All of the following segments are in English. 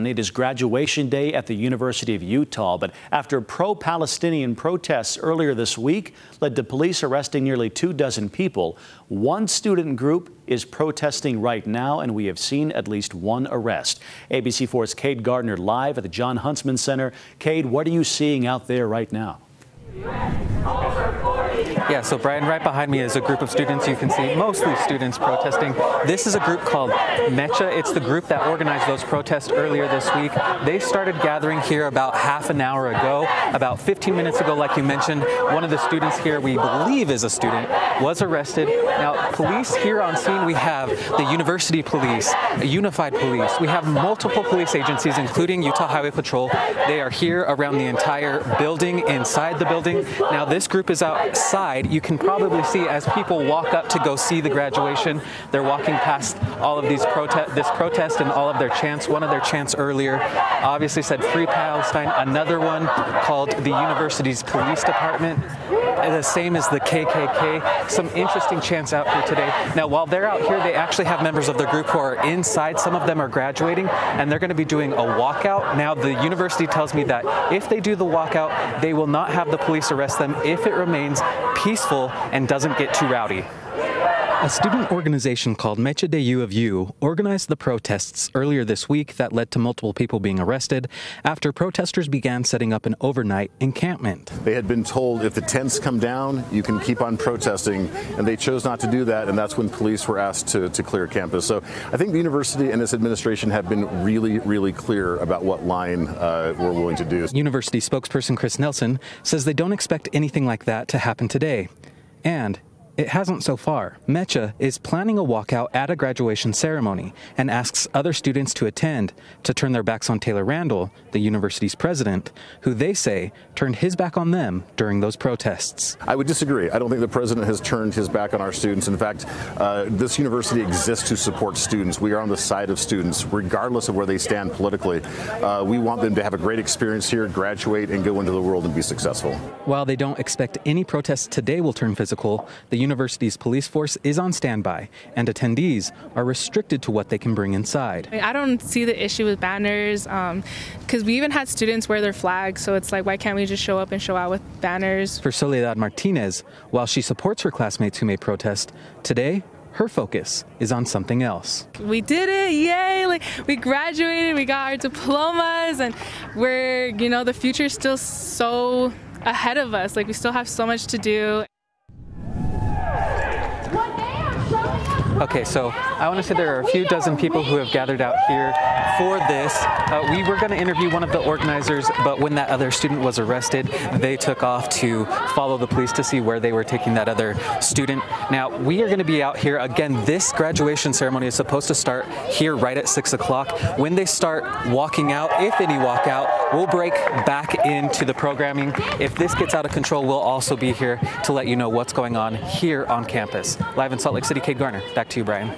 It is graduation day at the University of Utah, but after pro-Palestinian protests earlier this week led to police arresting nearly 24 people, one student group is protesting right now, and we have seen at least one arrest. ABC4's Cade Gardner live at the John Huntsman Center. Cade, what are you seeing out there right now? Yeah, so Brian, right behind me is a group of students. You can see mostly students protesting. This is a group called MECHA. It's the group that organized those protests earlier this week. They started gathering here about half an hour ago. About 15 minutes ago, like you mentioned, one of the students here, we believe is a student, was arrested. Now, police here on scene, we have the University Police, Unified Police. We have multiple police agencies, including Utah Highway Patrol. They are here around the entire building, inside the building. Now, this group is outside. You can probably see as people walk up to go see the graduation, they're walking past all of these this protest and all of their chants. One of their chants earlier obviously said "Free Palestine." Another one called the university's police department, the same as the KKK. Some interesting chants out here today. Now, while they're out here, they actually have members of their group who are inside. Some of them are graduating, and they're going to be doing a walkout. Now, the university tells me that if they do the walkout, they will not have the police arrest them if it remains peaceful and doesn't get too rowdy. A student organization called MECHA de U of U organized the protests earlier this week that led to multiple people being arrested after protesters began setting up an overnight encampment. They had been told if the tents come down, you can keep on protesting, and they chose not to do that, and that's when police were asked to clear campus. So I think the university and its administration have been really clear about what line we're willing to do. University spokesperson Chris Nelson says they don't expect anything like that to happen today. And it hasn't so far. MECHA is planning a walkout at a graduation ceremony and asks other students to attend to turn their backs on Taylor Randall, the university's president, who they say turned his back on them during those protests. I would disagree. I don't think the president has turned his back on our students. In fact, this university exists to support students. We are on the side of students, regardless of where they stand politically. We want them to have a great experience here, graduate, and go into the world and be successful. While they don't expect any protests today will turn physical, the university's police force is on standby, and attendees are restricted to what they can bring inside. I don't see the issue with banners, because we even had students wear their flags, so it's like, why can't we just show up and show out with banners? For Soledad Martinez, while she supports her classmates who may protest, today her focus is on something else. We did it, yay! Like, we graduated, we got our diplomas, and we're, the future's still so ahead of us. Like, we still have so much to do. Okay, so I want to say there are a few dozen people who have gathered out here for this. We were going to interview one of the organizers, but when that other student was arrested, they took off to follow the police to see where they were taking that other student. Now, we are going to be out here. Again, this graduation ceremony is supposed to start here right at 6 o'clock. When they start walking out, if any walk out, we'll break back into the programming. If this gets out of control, we'll also be here to let you know what's going on here on campus. Live in Salt Lake City, Cade Gardner. Back to you, Brian.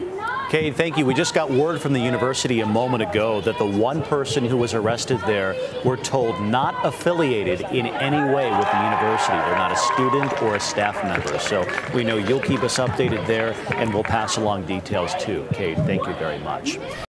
Cade, thank you. We just got word from the university a moment ago that the one person who was arrested there, we're told, not affiliated in any way with the university. They're not a student or a staff member. So we know you'll keep us updated there, and we'll pass along details too. Cade, thank you very much.